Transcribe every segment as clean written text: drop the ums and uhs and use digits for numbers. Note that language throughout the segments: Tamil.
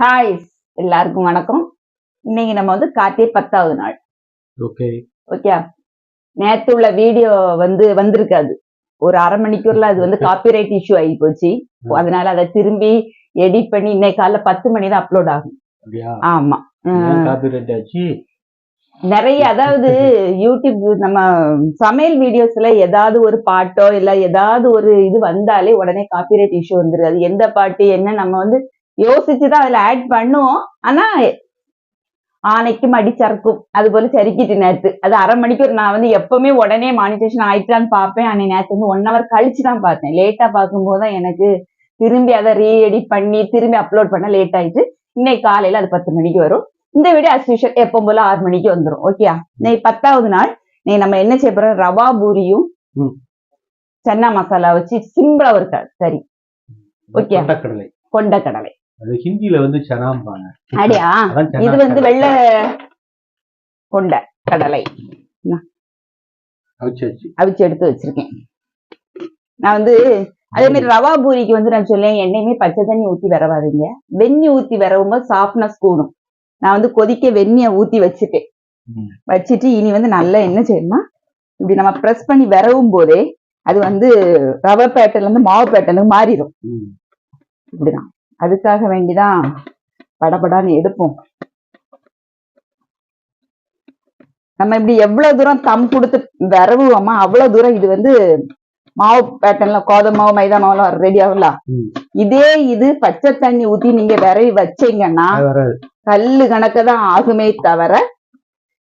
ஹாய், எல்லாருக்கும் வணக்கம். இன்னைக்கு நம்ம வந்து கார்த்திகை 10வது நாள். ஓகே. நேத்து உள்ள வீடியோ வந்திருக்காது. ஒரு அரை மணிக்கூர்ல அது காப்பிரைட் இஷ்யூ ஆகி போச்சு. அதனால அதை திரும்பி எடிட் பண்ணி இன்னைக்கு காலைல 10 மணி தான் அப்லோட் ஆகும். ஆமா, காப்பிரைட் ஆச்சு நிறைய. அதாவது யூடியூப் நம்ம சமையல் வீடியோஸ்ல ஏதாவது ஒரு பாட்டோ இல்ல ஏதாவது ஒரு இது வந்தாலே உடனே காப்பிரைட் இஷ்யூ வந்துருது. அது எந்த பாட்டு என்ன நம்ம யோசிச்சுதான் அதுல ஆட் பண்ணுவோம். ஆனா ஆனைக்கு மடி சறுக்கும், அது போல சறுக்கிட்டு நேத்து. அது அரை மணிக்கூர். நான் எப்பவுமே உடனே மானிட்டேஷன் ஆயிட்டான்னு பார்ப்பேன். அன்னைக்கு நேத்து 1 hour கழிச்சு தான் பார்த்தேன். லேட்டா பார்க்கும்போது தான் எனக்கு திரும்பி அதை ரீஎடிட் பண்ணி திரும்பி அப்லோட் பண்ண லேட் ஆயிடுச்சு. இன்னைக்கு காலையில அது 10 மணிக்கு வரும். இந்த வீடியோ அஸ் யூஷுவல் எப்பவும் போல 6 மணிக்கு வந்துடும். ஓகேயா? இன்னைக்கு 10வது நாள். நம்ம என்ன செய்ய போறோம்? ரவா பூரியும் சன்னா மசாலா வச்சு சிம்பிளா ஒரு சரி. ஓகே, கொண்டக்கடலை. அது ஹிந்தில சனாம்பாங்க. அப்படியா? இது வெள்ளை கொண்ட கடலை அவிச்சு எடுத்து வச்சிருக்கேன். நான் அதே மாதிரி ரவா பூரிக்கு நான் சொல்லேன், எண்ணெயுமே பச்சை தண்ணி ஊத்தி வரவாதீங்க. வெந்நி ஊத்தி வரவும் போது சாஃப்ட்னஸ் கூடும். நான் கொதிக்க வெந்நிய ஊத்தி வச்சுட்டு இனி நல்லா என்ன செய்யணும்னா, இப்படி நம்ம பிரஸ் பண்ணி வரவும் போதே அது ரவை பேட்டர்ல இருந்து மாவு பேட்டர்னுக்கு மாறிடும். இப்படிதான். அதுக்காக வேண்டிதான் படபடான்னு எடுப்போம். நம்ம இப்படி எவ்வளவு தூரம் தம் கொடுத்து விரவுவோமா அவ்வளவு தூரம் இது மாவு பேட்டர்ன்ல கோதுமை மாவு மைதா மாவுலாம் ரெடி ஆகலாம். இது பச்சை தண்ணி ஊத்தி நீங்க விரவி வச்சீங்கன்னா கல்லு கணக்கு தான் ஆகுமே தவிர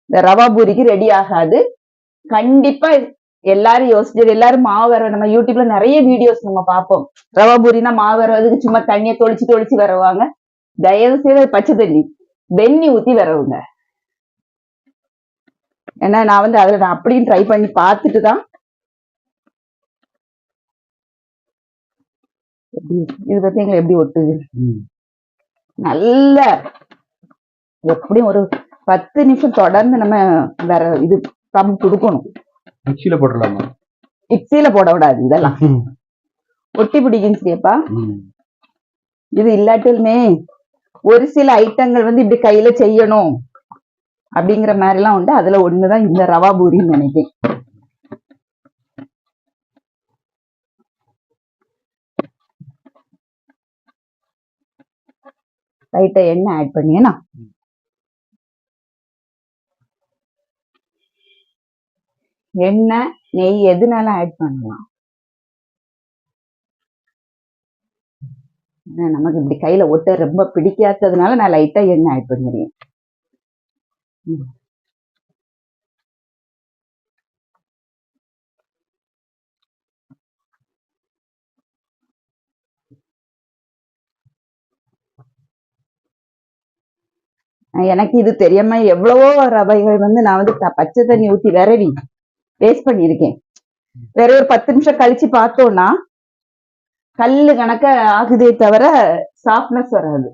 இந்த ரவா பூரிக்கு ரெடி ஆகாது. கண்டிப்பா எல்லாரும் யோசிச்சு எல்லாரும் மாவு வர நம்ம யூடியூப்ல நிறைய வீடியோஸ் நம்ம பார்ப்போம். ரவா பூரினா மாவு வரதுக்கு சும்மா தண்ணியை தொளிச்சு வரவாங்க. தயவு செய்து பச்சை தண்ணி வெந்நி ஊத்தி வரவுங்க. ஏன்னா நான் அதுல நான் அப்படியும் ட்ரை பண்ணி பார்த்துட்டு தான் இது பார்த்தீங்களா எப்படி ஒட்டுது. நல்ல எப்படியும் ஒரு 10 நிமிஷம் தொடர்ந்து நம்ம வேற இது தம் கொடுக்கணும். மிக்ஸில போடலாமா? மிக்ஸில போட விடாது, இதெல்லாம் ஒட்டி பிடிக்கும். சரியாப்பா, இது இல்லாட்டிலுமே ஒரு சில ஐட்டங்கள் இப்படி கையில செய்யணும் அப்படிங்கிற மாதிரி எல்லாம் உண்டு. அதுல ஒண்ணுதான் இந்த ரவா பூரின்னு நினைக்கிறேன். லைட்டா எண்ணெய் ஆட் பண்ணியேனா எண்ணெய் நெய் எதுனாலும் ஆட் பண்ணலாம். நமக்கு இப்படி கையில ஒட்ட ரொம்ப பிடிக்காததுனால நான் லைட்டா எண்ணெய் ஆட் பண்ணிடுறேன். எனக்கு இது தெரியாம எவ்வளவோ ரவைகள் நான் பச்சை தண்ணி ஊத்தி விரவி வேஸ்ட் பண்ணியிருக்கேன். வேற ஒரு 10 நிமிஷம் கழிச்சு பார்த்தோம்னா கல்லு கணக்க ஆகுதே தவிர சாஃப்ட்னஸ் வராது.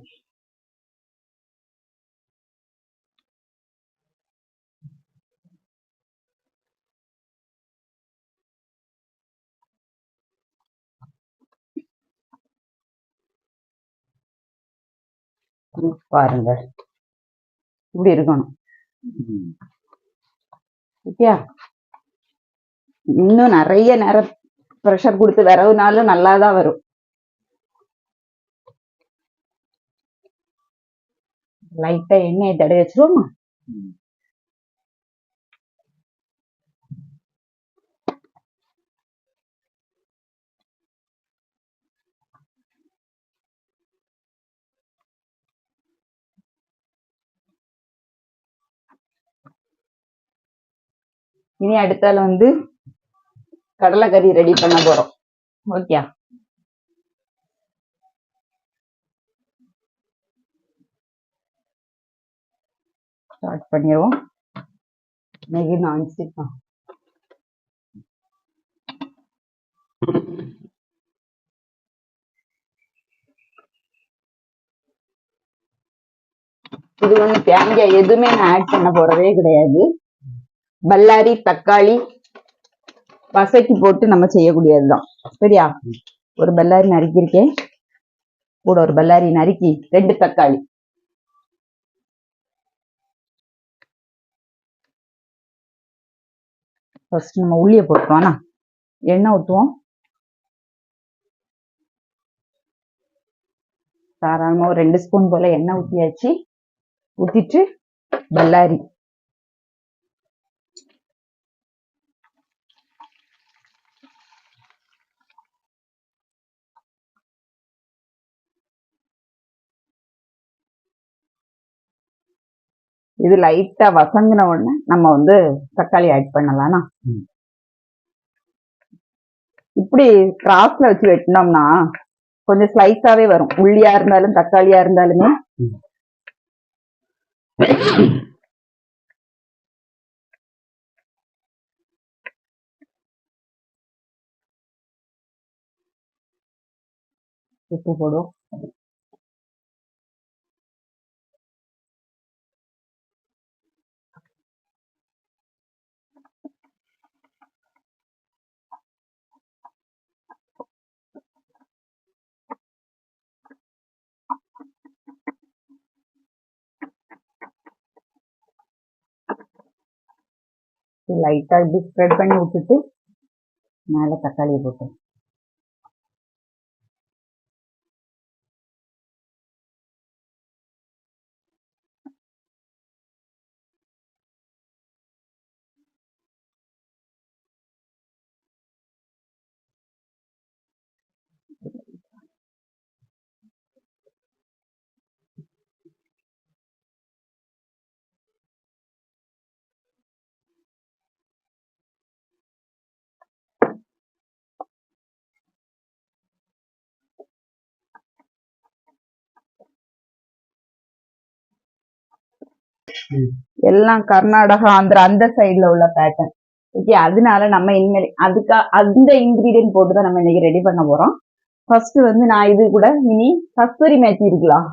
பாருங்க, இப்படி இருக்கணும். ஓகே, இன்னும் நிறைய நேரம் ப்ரெஷர் கொடுத்து வரவுனாலும் நல்லாதான் வரும். லைட்டா எண்ணெயை தடவை வச்சிருவோமா? இனி அடுத்தால கடலைக்கறி ரெடி பண்ண போறோம். ஓகே, ஸ்டார்ட் பண்ணிடுவோம். இன்னைக்கு நான்ஸ்டிக் தான். இது தேங்காய் எதுவுமே நான் ஆட் பண்ண போறதே கிடையாது. பல்லாரி தக்காளி வசக்கி போட்டு நம்ம செய்யக்கூடியதுதான். சரியா? ஒரு பல்லாரி நறுக்கியிருக்கேன், கூட ஒரு பல்லாரி நறுக்கி 2 தக்காளி ஃபர்ஸ்ட் நம்ம உள்ளியை போட்டுருவோம்னா எண்ணெய் ஊற்றுவோம். தாராளமாக ஒரு 2 ஸ்பூன் போல எண்ணெய் ஊற்றியாச்சு. ஊற்றிட்டு பல்லாரி இது லைட்டா வசங்கின உடனே நம்ம வந்து தக்காளி ஆட் பண்ணலாம்னா இப்படி கிராஸ்ல வச்சு வெட்டினோம்னா கொஞ்சம் ஸ்லைஸாவே வரும். உள்ளியா இருந்தாலும் தக்காளியா இருந்தாலுமே உப்பு போடும். லைட்டா இப்படி ஸ்ப்ரெட் பண்ணி விட்டுட்டு மேல தக்காளியை போட்டு எல்லாம் கர்நாடகா ஆந்திரா அந்த சைடுல உள்ள பேட்டர்ன். ஓகே, அதனால நம்ம இனிமேல் அந்த இன்கிரீடியன்ட் போட்டு தான் நம்ம இன்னைக்கு ரெடி பண்ண போறோம். ஃபர்ஸ்ட் வந்து நான் இது கூட இனி கஸ்தூரி மேத்தி இருக்கலாம்,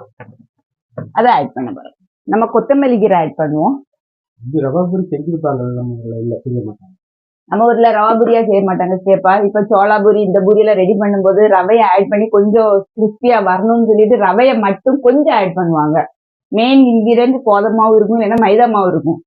அதை ஆட் பண்ண போறோம். நம்ம கொத்தமல்லி கீரை ஆட் பண்ணுவோம். நம்ம ஊர்ல ரவா பூரியா செய்ய மாட்டாங்க சேப்பா. இப்ப சோளா பூரி இந்த பூரியெல்லாம் ரெடி பண்ணும்போது ரவையை ஆட் பண்ணி கொஞ்சம் கிறிஸ்பியா வரணும்னு சொல்லிட்டு ரவையை மட்டும் கொஞ்சம் ஆட் பண்ணுவாங்க. மெயின் இன்கிரீடியன்ட் கோதுமை மாவு இருக்கும், இல்லைன்னா மைதா மாவு இருக்கும்.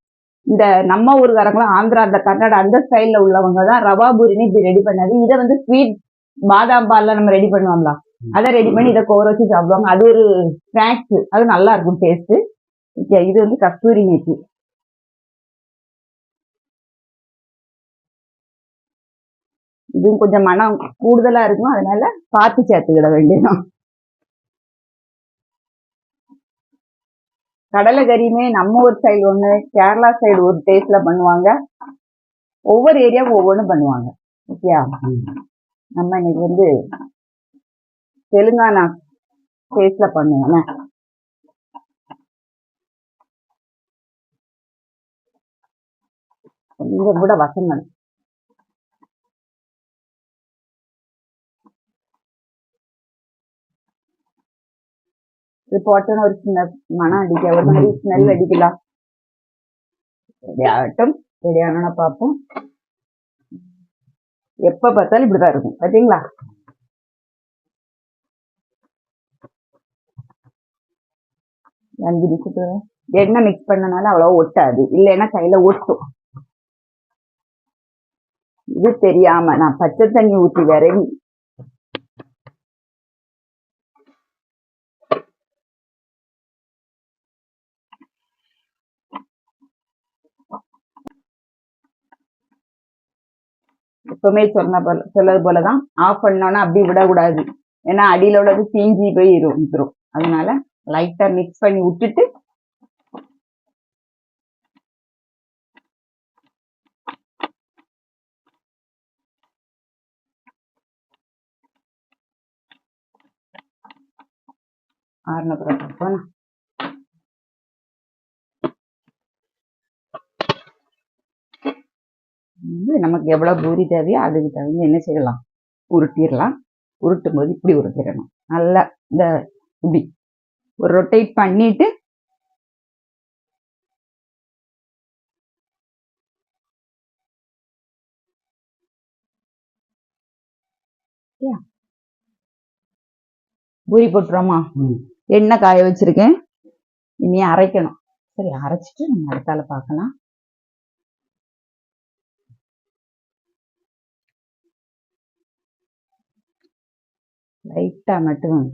இந்த நம்ம ஊருக்காரங்களும் ஆந்திரா அந்த கர்நாடகா அந்த ஸ்டைல்ல உள்ளவங்க தான் ரவா பூரின்னு இப்படி ரெடி பண்ணாது. இதை வந்து ஸ்வீட் பாதாம் பால்ல நம்ம ரெடி பண்ணுவோம்ல, அதை ரெடி பண்ணி இதை கோர வச்சு சாப்பிடுவாங்க. அது ஒரு ஸ்நாக்ஸ், அது நல்லா இருக்கும் டேஸ்ட். இது வந்து கஸ்தூரி மேத்தி. இதுவும் கொஞ்சம் மனம் கூடுதலா இருக்கும், அதனால பார்த்து சேர்த்துக்கிட வேண்டியதும். கடலை கறியுமே நம்ம ஒரு சைடு ஒண்ணு, கேரளா சைடு ஒரு டேஸ்ட்ல பண்ணுவாங்க. ஒவ்வொரு ஏரியாவும் ஒவ்வொன்றும் பண்ணுவாங்க. ஓகேயா, நம்ம இன்னைக்கு வந்து தெலுங்கானா டேஸ்ட்ல பண்ணுவோம். கொஞ்சம் கூட வசங்கள் இது போட்டோன்னு ஒரு சின்ன மனம் அடிக்க, ஒரு மாதிரி ஸ்மெல் அடிக்கலாம். ரெடி ஆகட்டும், ரெடி ஆனா பார்ப்போம். எப்ப பார்த்தாலும் இப்படிதான் இருக்கும் பாத்தீங்களா. அஞ்சு நிமிஷத்துல எண்ணெய் மிக்ஸ் பண்ணனால அவ்வளவு ஒட்டாது, இல்லைன்னா கையில ஒட்டும். இது தெரியாம நான் பச்சை தண்ணி ஊற்றி விரவி எப்பவுமே சொன்னது போலதான் ஆஃப் பண்ணோன்னா அப்படி விடக்கூடாது. ஏன்னா அடியில உள்ளது தீஞ்சி போய் வந்துடும். அதனால லைட்டா மிக்ஸ் பண்ணி விட்டுட்டு ஆறுனப்புறம் நமக்கு எவ்வளவு பூரி தேவையோ அதுக்கு தகுந்த என்ன செய்யலாம், உருட்டிடலாம். உருட்டும் போது இப்படி உருட்டிடணும். நல்லா இந்த இப்படி ஒரு ரொட்டேட் பண்ணிட்டு பூரி போட்டுறோமா. எண்ணெய் காய வச்சிருக்கேன், இனி அரைக்கணும். சரி, அரைச்சிட்டு நம்ம அடுத்தால பார்க்கலாம். லைட்டா மட்டும்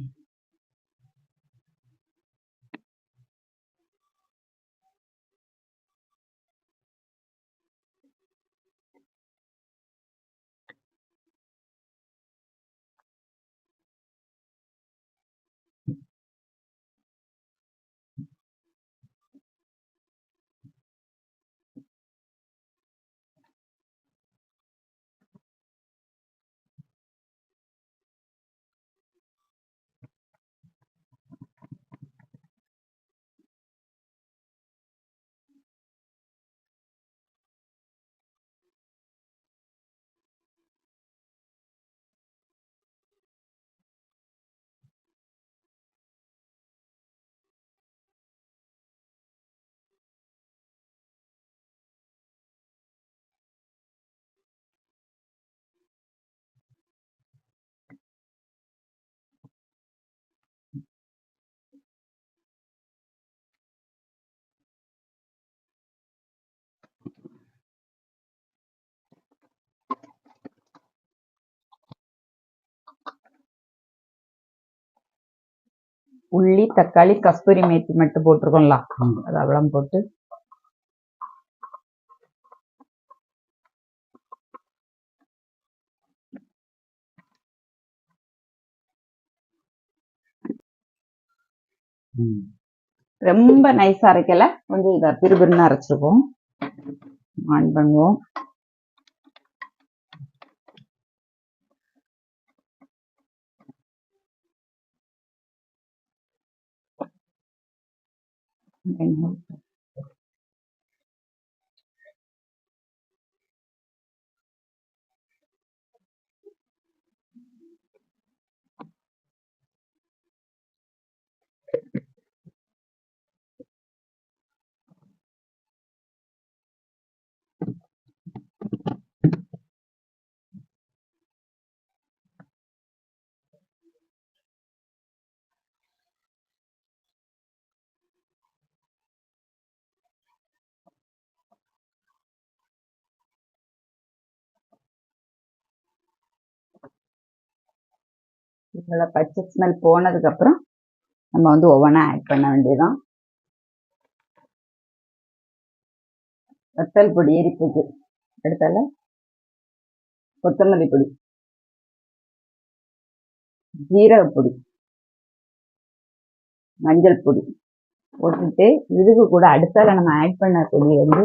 உள்ளி தக்காளி கஸ்தூரி மேத்தி மட்டும் போட்டிருக்கோம்ல, அது அவ்வளவு போட்டு ரொம்ப நைஸா அரைக்கல, கொஞ்சம் இதை பிறுபிறுன்னு அரைச்சிருக்கோம். ஆன் பண்ணுவோம். இதுல பச்சை ஸ்மெல் போனதுக்கு அப்புறம் நம்ம வந்து ஒவ்வொன்றா ஆட் பண்ண வேண்டியதுதான். வத்தல் பொடி எரிப்புக்கு அடுத்தால கொத்தமல்லி பொடி, ஜீரகப்பொடி, மஞ்சள் பொடி போட்டுட்டு இதுக்கு கூட அடுத்தால நம்ம ஆட் பண்ண பொடி வந்து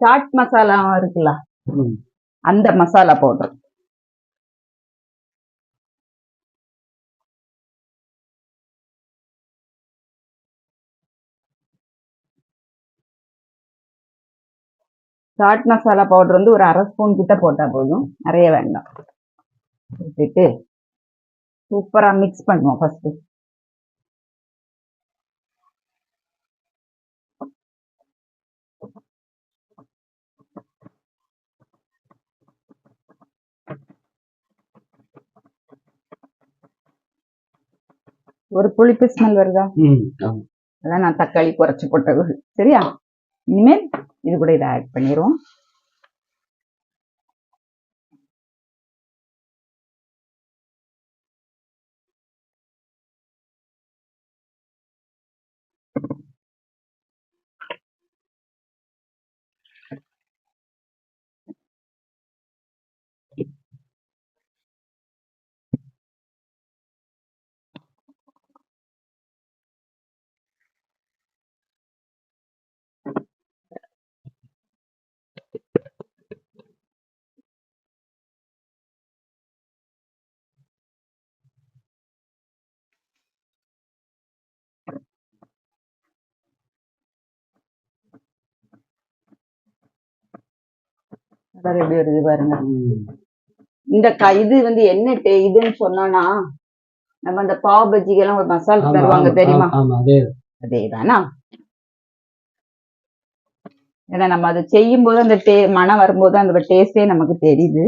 சாட் மசாலா இருக்குல்ல, அந்த மசாலா பவுடர். சாட் மசாலா பவுடர் வந்து ஒரு 1/2 ஸ்பூன் கிட்ட போட்டா போதும், நிறைய வேண்டாம். போட்டுட்டு சூப்பரா மிக்ஸ் பண்ணுவோம். ஃபர்ஸ்ட் ஒரு புளிப்பு ஸ்மெல் வருதா, அதான் நான் தக்காளி குறைச்சி போட்டது. சரியா, இனிமேல் இது கூட இதை ஆட் பண்ணிடுவோம். எப்படி வருது பாருங்க. இந்த இது வந்து என்ன இதுன்னு சொன்னோம்னா, நம்ம அந்த பாவ் பஜ்ஜிக்கெல்லாம் ஒரு மசாலா தருவாங்க தெரியுமா, அதேதானா. ஏன்னா நம்ம அதை செய்யும் போது அந்த மனம் வரும்போது அந்த டேஸ்டே நமக்கு தெரியுது.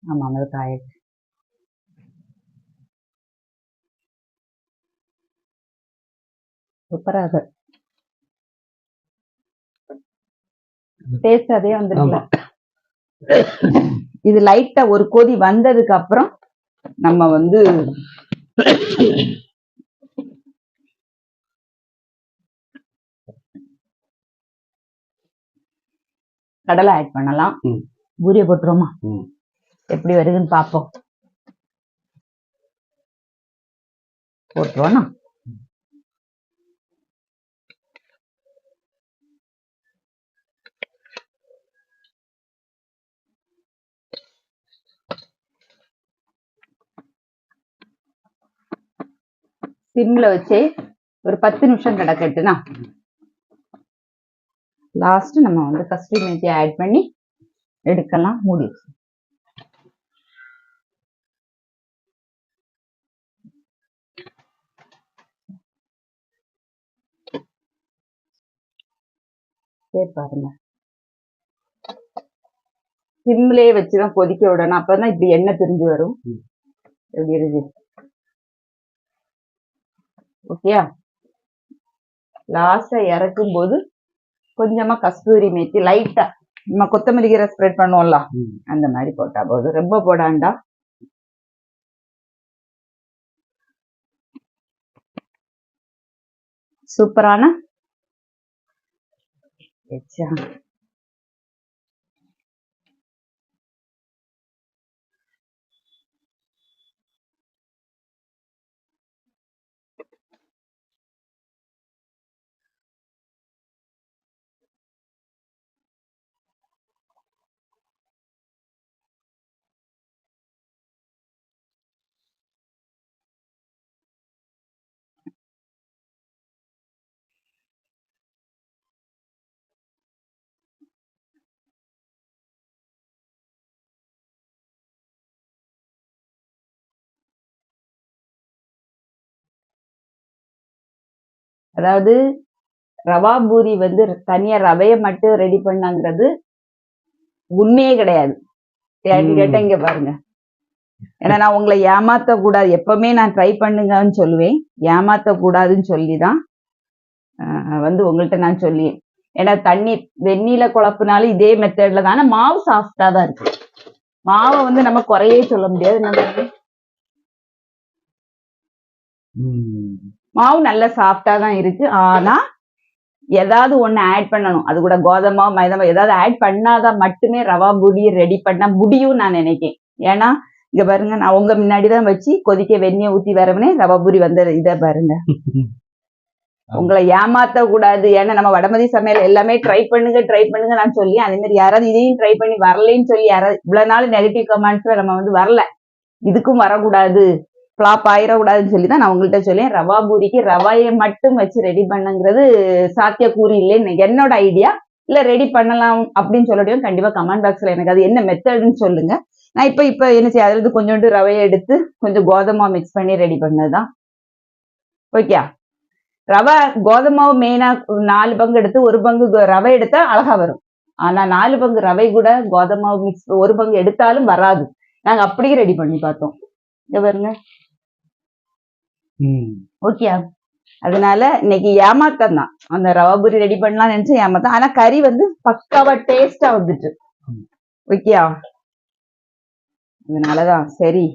ஆமா, அது காயிடுச்சு. சூப்பரா இருக்கு. டேஸ்ட் அதே வந்துருக்குல்ல. ஆமா. இது லைட்டா ஒரு கொதி வந்ததுக்கு அப்புறம் நம்ம வந்து கடலை ஆட் பண்ணலாம். ம். பூரிய போட்டுருவோமா? ம். எப்படி வருதுன்னு பார்ப்போம். போட்டுருவோம்னா சிம்ல வச்சு ஒரு 10 நிமிஷம் கிடக்கட்டுனா லாஸ்ட் நம்ம வந்து கஸ்தூரி மேத்தி ஆட் பண்ணி எடுக்கலாம். மூடி வச்சு. சரி பாருங்க, சிம்லயே வச்சுதான் கொதிக்க விடணும். அப்பதான் இப்படி எண்ணெய் திரிஞ்சு வரும். எப்படி இருக்கு? ஓகேயா? லாஸ்டா இறக்கும் போது கொஞ்சமா கஸ்தூரி மேத்தி லைட்டா நம்ம கொத்தமல்லி கீரை ஸ்ப்ரெட் பண்ணுவோம்ல, அந்த மாதிரி போட்டா போதும். ரொம்ப போடாண்டா. சூப்பரான அதாவது ரவா பூரி வந்து தனியா ரவைய மட்டும் ரெடி பண்ணாங்கிறது உண்மையே கிடையாது. கேட்டா இங்க பாருங்க. ஏன்னா நான் உங்களை ஏமாத்த கூடாது, எப்பவுமே நான் ட்ரை பண்ணுங்கன்னு சொல்லுவேன். ஏமாத்த கூடாதுன்னு சொல்லிதான் வந்து உங்கள்கிட்ட நான் சொல்லி. ஏன்னா தண்ணி வெந்நீல குழப்புனாலும் இதே மெத்தட்ல தானே. மாவு சாஃப்டா தான் இருக்கு. மாவை வந்து நம்ம குறையே சொல்ல முடியாது. மாவு நல்ல சாஃப்டா தான் இருக்கு. ஆனா ஏதாவது ஒண்ணு ஆட் பண்ணணும். அது கூட கோதமா மைதா ஏதாவது ஆட் பண்ணாதான் மட்டுமே ரவா பூரி ரெடி பண்ண முடியும் நான் நினைக்கிறேன். ஏன்னா இங்க பாருங்க, நான் உங்க முன்னாடிதான் வச்சு கொதிக்க வெந்நிய ஊத்தி வரவனே ரவா பூரி வந்த இத பாருங்க. உங்களை ஏமாத்த கூடாது. ஏன்னா நம்ம வடமதி சமையல் எல்லாமே ட்ரை பண்ணுங்க நான் சொல்லி, அதே மாதிரி யாராவது இதையும் ட்ரை பண்ணி வரலைன்னு சொல்லி யாராவது இவ்வளவு நாள் நெகட்டிவ் கமெண்ட்ஸ்ல நம்ம வந்து வரல, இதுக்கும் வரக்கூடாது, ஃபிளாப் ஆயிடக்கூடாதுன்னு சொல்லி தான் நான் உங்கள்கிட்ட சொல்லேன். ரவா பூரிக்கு ரவாயை மட்டும் வச்சு ரெடி பண்ணுங்கிறது சாத்தியக்கூறு இல்லைன்னு என்னோட ஐடியா. இல்ல ரெடி பண்ணலாம் அப்படின்னு சொல்லட்டும். கண்டிப்பா கமெண்ட் பாக்ஸ்ல எனக்கு அது என்ன மெத்தட்னு சொல்லுங்க. நான் இப்ப என்ன செய்ய, அதுல இருந்து கொஞ்சோண்டு ரவையை எடுத்து கொஞ்சம் கோதமா மிக்ஸ் பண்ணி ரெடி பண்ணதுதான். ஓகே, ரவை கோதமாவு மெயினா 4 பங்கு எடுத்து 1 பங்கு ரவை எடுத்தா அழகா வரும். ஆனா 4 பங்கு ரவை கூட கோதமாவு மிக்ஸ் 1 பங்கு எடுத்தாலும் வராது. நாங்க அப்படியே ரெடி பண்ணி பார்த்தோம். இங்க பாருங்க. ஓகே, அதனால இன்னைக்கு ஏமாத்தம் தான். அந்த ரவா பூரி ரெடி பண்ணலாம் நினைச்சு ஏமாத்தம். ஆனா கறி வந்து பக்காவா டேஸ்டா வந்துட்டு. ஓகேயா? அதனாலதான் சரி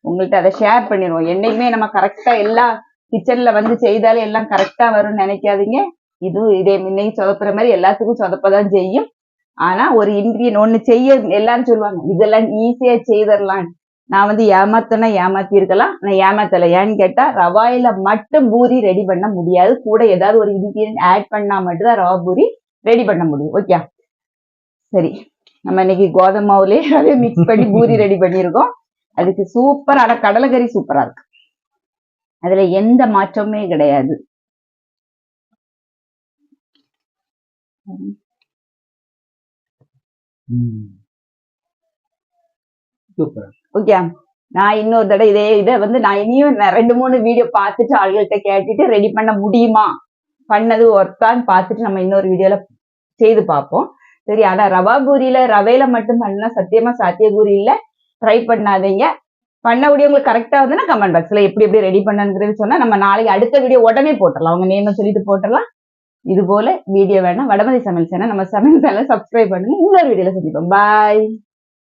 உங்கள்கிட்ட அதை ஷேர் பண்ணிடுவோம். என்னைக்குமே நம்ம கரெக்டா எல்லா கிச்சன்ல வந்து செய்தாலே எல்லாம் கரெக்டா வரும்னு நினைக்காதீங்க. இதுவும் இதே இன்னைக்கு சொதப்புற மாதிரி எல்லாத்துக்கும் சொதப்பதான் செய்யும். ஆனா ஒரு இன்கிரியன் ஒண்ணு செய்ய எல்லாரும் சொல்லுவாங்க இதெல்லாம் ஈஸியா செய்திடலாம். நான் வந்து ஏமாத்தனா ஏமாத்தி இருக்கலாம், நான் ஏமாத்தல. ஏன்னு கேட்டா ரவாயில மட்டும் பூரி ரெடி பண்ண முடியாது. கூட ஏதாவது ஒரு இன்கிரியன்ட் ஆட் பண்ணா மட்டும்தான் ரவா பூரி ரெடி பண்ண முடியும். ஓகே, சரி. நம்ம இன்னைக்கு கோதமாவுலயே ரவையை மிக்ஸ் பண்ணி பூரி ரெடி பண்ணியிருக்கோம். அதுக்கு சூப்பரான கடலைக்கறி சூப்பரா இருக்கு. அதுல எந்த மாற்றமே கிடையாது. ஓகே, நான் இன்னொரு தடவை இதை வந்து நான் இனியும் 2-3 வீடியோ பார்த்துட்டு ஆள்கள்கிட்ட கேட்டுட்டு ரெடி பண்ண முடியுமா, பண்ணது ஒர்த்தான்னு பார்த்துட்டு நம்ம இன்னொரு வீடியோல செய்து பார்ப்போம். சரி, ஆனா ரவா பூரியில ரவையில மட்டும் பண்ணா சத்தியமா சாத்தியக்கூறு இல்ல. ட்ரை பண்ணாதீங்க. பண்ணக்கூடிய உங்களுக்கு கரெக்டா வந்து கமெண்ட் பாக்ஸ்ல எப்படி எப்படி ரெடி பண்ணுங்கிறது சொன்னா நம்ம நாளைக்கு அடுத்த வீடியோ உடனே போட்டுடலாம். அவங்க நேம் சொல்லிட்டு போட்டுடலாம். இது போல வீடியோ வேணா வடமதி சமையல் சேனல் நம்ம சமையல் சேனல் சப்ஸ்கிரைப் பண்ணுங்க. இன்னொரு வீடியோல சந்திப்போம். பாய்.